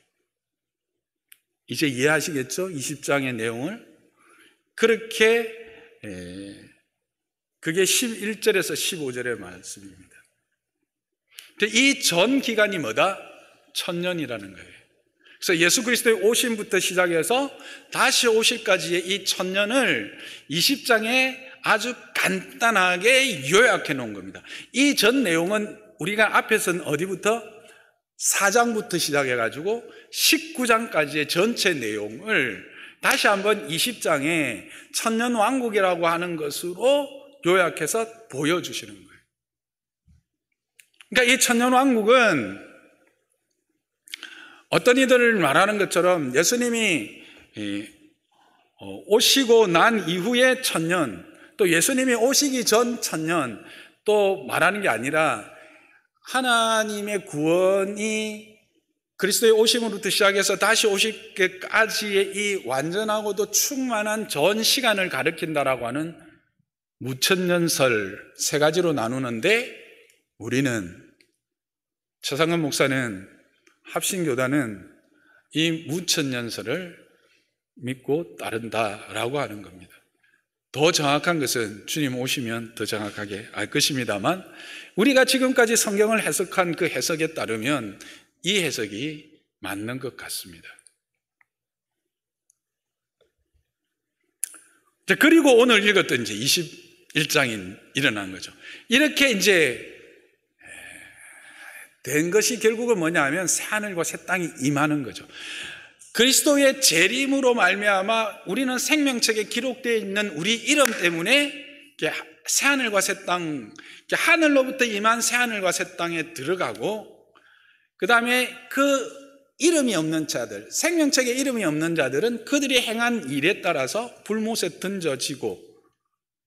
이제 이해하시겠죠? 20장의 내용을. 그렇게 그게 11절에서 15절의 말씀입니다. 이 전 기간이 뭐다? 천년이라는 거예요. 그래서 예수 그리스도의 오심부터 시작해서 다시 오실까지의 이 천년을 20장에 아주 간단하게 요약해 놓은 겁니다. 이 전 내용은 우리가 앞에서는 어디부터? 4장부터 시작해가지고 19장까지의 전체 내용을 다시 한번 20장에 천년왕국이라고 하는 것으로 요약해서 보여주시는 거예요. 그러니까 이 천년왕국은 어떤 이들을 말하는 것처럼 예수님이 오시고 난 이후의 천년, 또 예수님이 오시기 전 천년, 또 말하는 게 아니라 하나님의 구원이 그리스도의 오심으로부터 시작해서 다시 오시기까지의 이 완전하고도 충만한 전 시간을 가리킨다라고 하는 무천년설 세 가지로 나누는데, 우리는, 최상근 목사는, 합신교단은 이 무천년설을 믿고 따른다라고 하는 겁니다. 더 정확한 것은 주님 오시면 더 정확하게 알 것입니다만, 우리가 지금까지 성경을 해석한 그 해석에 따르면 이 해석이 맞는 것 같습니다. 그리고 오늘 읽었던 이제 21장이 일어난 거죠. 이렇게 이제 된 것이 결국은 뭐냐 하면 새하늘과 새 땅이 임하는 거죠. 그리스도의 재림으로 말미암아 우리는 생명책에 기록되어 있는 우리 이름 때문에 새하늘과 새 땅, 하늘로부터 임한 새하늘과 새 땅에 들어가고, 그 다음에 그 이름이 없는 자들, 생명책에 이름이 없는 자들은 그들이 행한 일에 따라서 불못에 던져지고,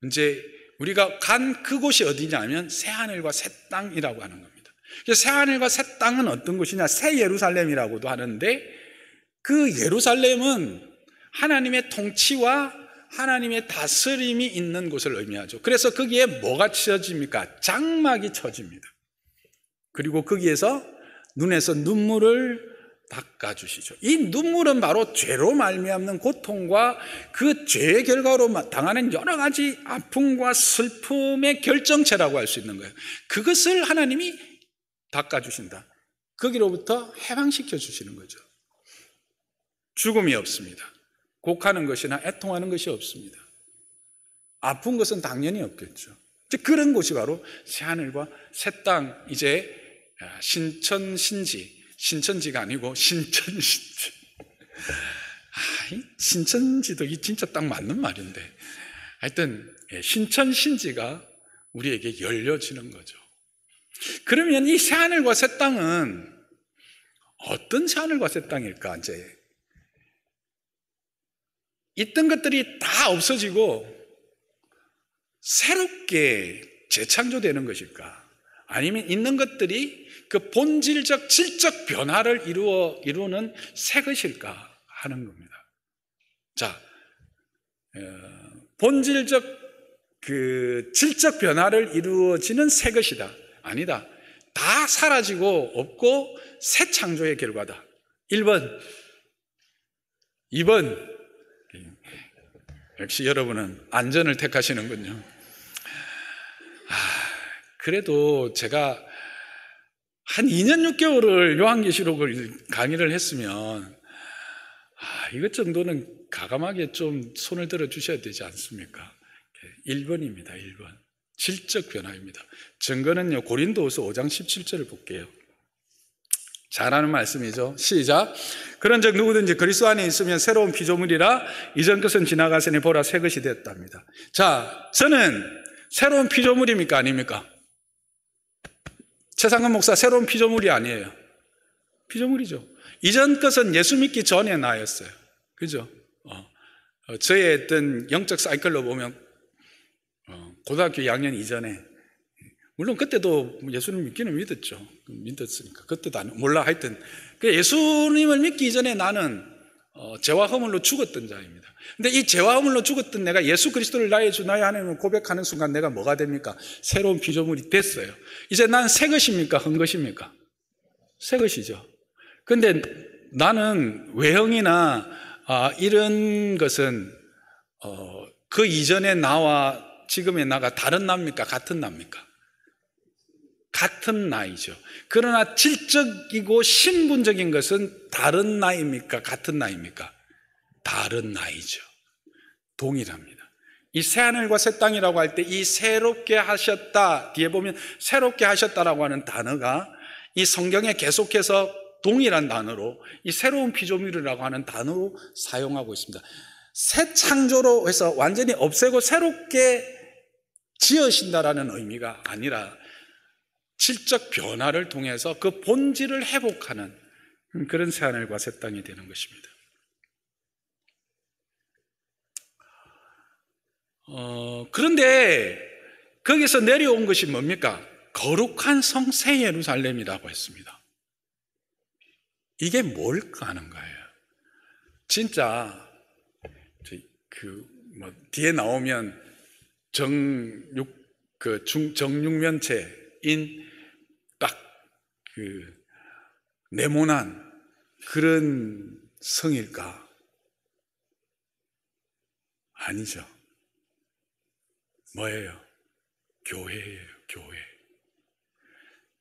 이제 우리가 간 그곳이 어디냐면 새하늘과 새 땅이라고 하는 겁니다. 새하늘과 새 땅은 어떤 곳이냐? 새 예루살렘이라고도 하는데, 그 예루살렘은 하나님의 통치와 하나님의 다스림이 있는 곳을 의미하죠. 그래서 거기에 뭐가 쳐집니까? 장막이 쳐집니다. 그리고 거기에서 눈에서 눈물을 닦아주시죠. 이 눈물은 바로 죄로 말미암는 고통과 그 죄의 결과로 당하는 여러 가지 아픔과 슬픔의 결정체라고 할 수 있는 거예요. 그것을 하나님이 닦아주신다. 거기로부터 해방시켜 주시는 거죠. 죽음이 없습니다. 곡하는 것이나 애통하는 것이 없습니다. 아픈 것은 당연히 없겠죠. 그런 곳이 바로 새하늘과 새 땅, 이제 신천지가 아니고 신천신지. 이 신천지도 진짜 딱 맞는 말인데, 하여튼 신천신지가 우리에게 열려지는 거죠. 그러면 이 새하늘과 새 땅은 어떤 새하늘과 새 땅일까? 이제 있던 것들이 다 없어지고 새롭게 재창조되는 것일까? 아니면 있는 것들이 그 본질적, 질적 변화를 이루는 새 것일까 하는 겁니다. 자, 본질적 그 질적 변화를 이루어지는 새 것이다. 아니다. 다 사라지고 없고 새 창조의 결과다. 1번. 2번. 역시 여러분은 안전을 택하시는군요. 그래도 제가 한 2년 6개월을 요한계시록을 강의를 했으면 이것 정도는 가감하게 좀 손을 들어 주셔야 되지 않습니까? 1번입니다. 1번. 질적 변화입니다. 증거는요, 고린도후서 5장 17절을 볼게요. 잘 아는 말씀이죠. 시작. 그런즉 누구든지 그리스도 안에 있으면 새로운 피조물이라 이전 것은 지나갔으니 보라 새 것이 됐답니다. 자, 저는 새로운 피조물입니까? 아닙니까? 최상근 목사 새로운 피조물이 아니에요. 피조물이죠. 이전 것은 예수 믿기 전에 나였어요. 그죠? 저의 어떤 영적 사이클로 보면 고등학교 2학년 이전에, 물론 그때도 예수님 믿기는 믿었으니까 그때도 몰라. 하여튼 예수님을 믿기 이전에 나는 죄와 허물로 죽었던 자입니다. 근데 이 죄와 허물로 죽었던 내가 예수 그리스도를 나의 주 나의 하나님을 고백하는 순간 내가 뭐가 됩니까? 새로운 피조물이 됐어요. 이제 난 새 것입니까? 흠 것입니까? 새 것이죠. 근데 나는 외형이나 이런 것은 그 이전의 나와 지금의 나가 다른 나입니까? 같은 나입니까? 같은 나이죠. 그러나 질적이고 신분적인 것은 다른 나입니까? 같은 나입니까? 다른 나이죠. 동일합니다. 이 새하늘과 새 땅이라고 할 때 이 새롭게 하셨다, 뒤에 보면 새롭게 하셨다라고 하는 단어가 이 성경에 계속해서 동일한 단어로 이 새로운 피조물이라고 하는 단어로 사용하고 있습니다. 새 창조로 해서 완전히 없애고 새롭게 지으신다라는 의미가 아니라 질적 변화를 통해서 그 본질을 회복하는 그런 새하늘과 새 땅이 되는 것입니다. 그런데 거기서 내려온 것이 뭡니까? 거룩한 성 새 예루살렘이라고 했습니다. 이게 뭘까 하는 거예요. 진짜 뒤에 나오면 정육면체인 딱 네모난 그런 성일까? 아니죠. 뭐예요? 교회예요, 교회.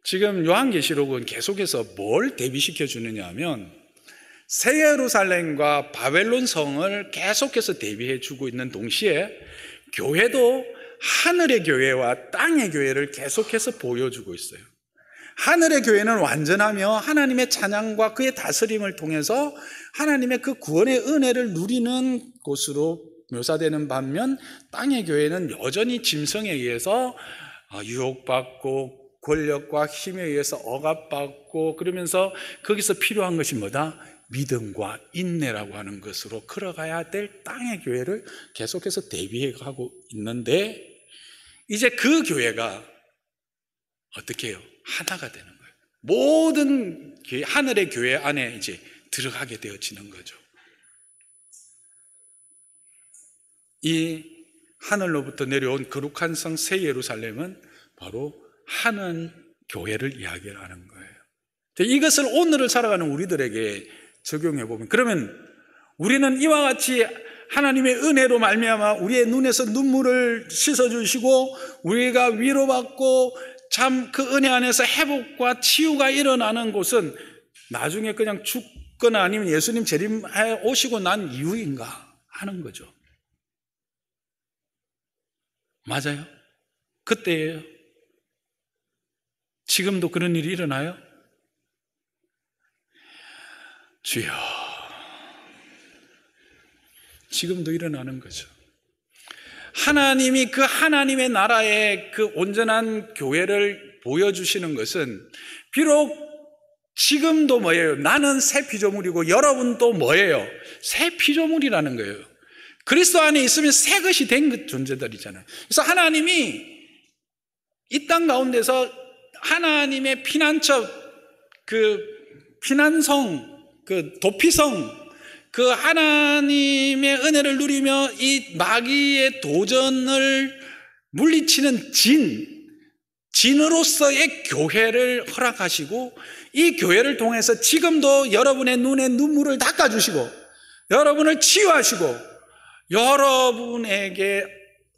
지금 요한계시록은 계속해서 뭘 대비시켜 주느냐 하면 새 예루살렘과 바벨론 성을 계속해서 대비해 주고 있는 동시에 교회도 하늘의 교회와 땅의 교회를 계속해서 보여주고 있어요. 하늘의 교회는 완전하며 하나님의 찬양과 그의 다스림을 통해서 하나님의 그 구원의 은혜를 누리는 곳으로 묘사되는 반면 땅의 교회는 여전히 짐승에 의해서 유혹받고 권력과 힘에 의해서 억압받고 그러면서 거기서 필요한 것이 뭐다? 믿음과 인내라고 하는 것으로 걸어가야 될 땅의 교회를 계속해서 대비해가고 있는데 이제 그 교회가 어떻게 해요? 하나가 되는 거예요. 모든 하늘의 교회 안에 이제 들어가게 되어지는 거죠. 이 하늘로부터 내려온 거룩한 성 새 예루살렘은 바로 하는 교회를 이야기하는 거예요. 이것을 오늘을 살아가는 우리들에게 적용해 보면, 그러면 우리는 이와 같이 하나님의 은혜로 말미암아 우리의 눈에서 눈물을 씻어주시고 우리가 위로받고 참 그 은혜 안에서 회복과 치유가 일어나는 곳은 나중에 그냥 거나 아니면 예수님 재림해 오시고 난 이후인가 하는 거죠. 맞아요. 그때예요. 지금도 그런 일이 일어나요? 주여, 지금도 일어나는 거죠. 하나님이 그 하나님의 나라의 그 온전한 교회를 보여주시는 것은 비록 지금도 뭐예요? 나는 새 피조물이고 여러분도 뭐예요? 새 피조물이라는 거예요. 그리스도 안에 있으면 새 것이 된 존재들이잖아요. 그래서 하나님이 이 땅 가운데서 하나님의 피난처, 그 피난성, 그 도피성, 그 하나님의 은혜를 누리며 이 마귀의 도전을 물리치는 진으로서의 교회를 허락하시고 이 교회를 통해서 지금도 여러분의 눈에 눈물을 닦아주시고 여러분을 치유하시고 여러분에게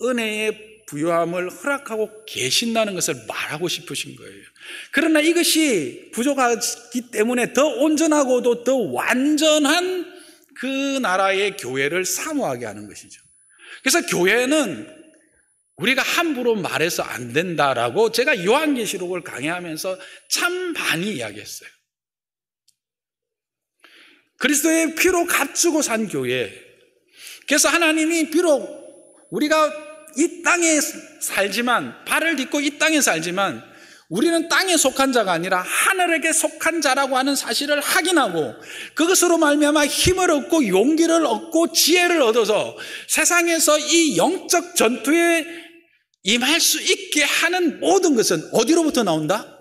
은혜의 부요함을 허락하고 계신다는 것을 말하고 싶으신 거예요. 그러나 이것이 부족하기 때문에 더 온전하고도 더 완전한 그 나라의 교회를 사모하게 하는 것이죠. 그래서 교회는 우리가 함부로 말해서 안 된다라고 제가 요한계시록을 강의하면서 참 많이 이야기했어요. 그리스도의 피로 값주고 산 교회. 그래서 하나님이 비록 우리가 이 땅에 살지만, 발을 딛고 이 땅에 살지만 우리는 땅에 속한 자가 아니라 하늘에게 속한 자라고 하는 사실을 확인하고 그것으로 말미암아 힘을 얻고 용기를 얻고 지혜를 얻어서 세상에서 이 영적 전투에 임할 수 있게 하는 모든 것은 어디로부터 나온다?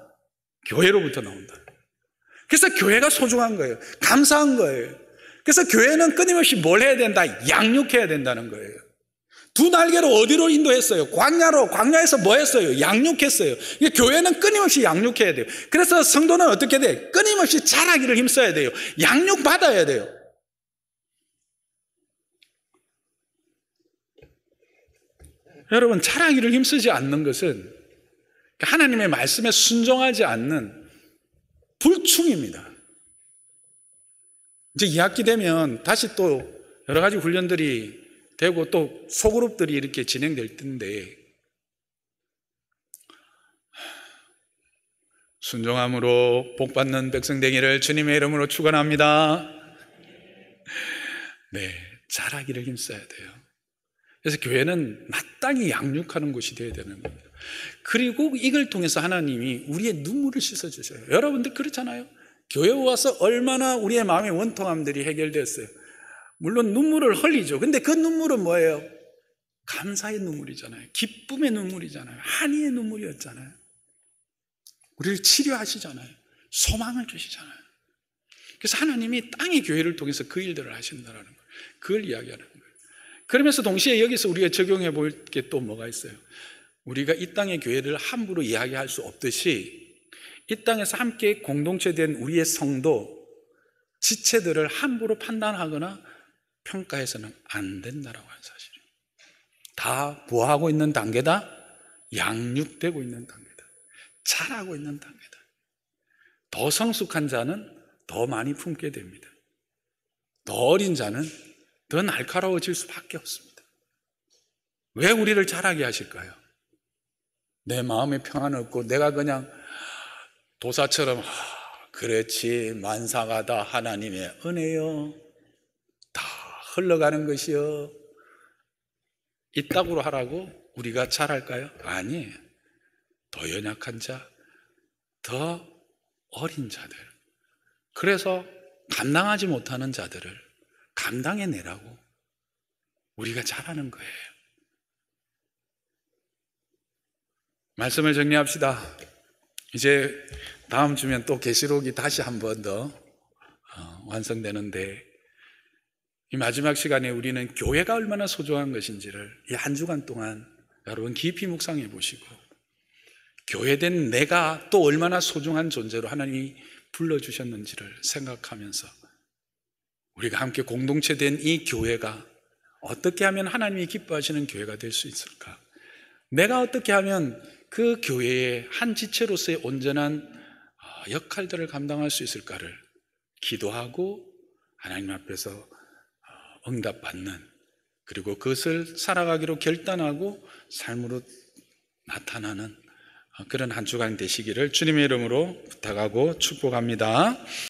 교회로부터 나온다. 그래서 교회가 소중한 거예요. 감사한 거예요. 그래서 교회는 끊임없이 뭘 해야 된다? 양육해야 된다는 거예요. 두 날개로 어디로 인도했어요? 광야에서 뭐 했어요? 양육했어요. 교회는 끊임없이 양육해야 돼요. 그래서 성도는 어떻게 돼? 끊임없이 자라기를 힘써야 돼요. 양육받아야 돼요. 여러분, 자라기를 힘쓰지 않는 것은 하나님의 말씀에 순종하지 않는 불충입니다. 이제 2학기 되면 다시 또 여러 가지 훈련들이 되고 또 소그룹들이 이렇게 진행될 텐데 순종함으로 복받는 백성 되기를 주님의 이름으로 축원합니다. 네, 자라기를 힘써야 돼요. 그래서 교회는 마땅히 양육하는 곳이 되어야 되는 겁니다. 그리고 이걸 통해서 하나님이 우리의 눈물을 씻어주셔요. 여러분들 그렇잖아요. 교회 와서 얼마나 우리의 마음의 원통함들이 해결됐어요. 물론 눈물을 흘리죠. 근데 그 눈물은 뭐예요? 감사의 눈물이잖아요. 기쁨의 눈물이잖아요. 한의의 눈물이었잖아요. 우리를 치료하시잖아요. 소망을 주시잖아요. 그래서 하나님이 땅의 교회를 통해서 그 일들을 하신다는 거예요. 그걸 이야기하는 거예요. 그러면서 동시에 여기서 우리가 적용해 볼 게 또 뭐가 있어요? 우리가 이 땅의 교회를 함부로 이야기할 수 없듯이 이 땅에서 함께 공동체된 우리의 성도, 지체들을 함부로 판단하거나 평가해서는 안 된다라고 하는 사실이에요. 다 부화하고 있는 단계다. 양육되고 있는 단계다. 자라고 있는 단계다. 더 성숙한 자는 더 많이 품게 됩니다. 더 어린 자는 더 날카로워질 수밖에 없습니다. 왜 우리를 자라게 하실까요? 내 마음에 평안을 얻고 내가 그냥 도사처럼 그렇지 만사가 다 하나님의 은혜요. 다 흘러가는 것이요. 이따구로 하라고 우리가 잘할까요? 아니에요. 더 연약한 자, 더 어린 자들. 그래서 감당하지 못하는 자들을 감당해내라고 우리가 잘하는 거예요. 말씀을 정리합시다. 이제 다음 주면 또 계시록이 다시 한 번 더 완성되는데 이 마지막 시간에 우리는 교회가 얼마나 소중한 것인지를 이 한 주간 동안 여러분 깊이 묵상해 보시고 교회된 내가 또 얼마나 소중한 존재로 하나님이 불러주셨는지를 생각하면서 우리가 함께 공동체된 이 교회가 어떻게 하면 하나님이 기뻐하시는 교회가 될 수 있을까? 내가 어떻게 하면 그 교회의 한 지체로서의 온전한 역할들을 감당할 수 있을까를 기도하고 하나님 앞에서 응답받는, 그리고 그것을 살아가기로 결단하고 삶으로 나타나는 그런 한 주간 되시기를 주님의 이름으로 부탁하고 축복합니다.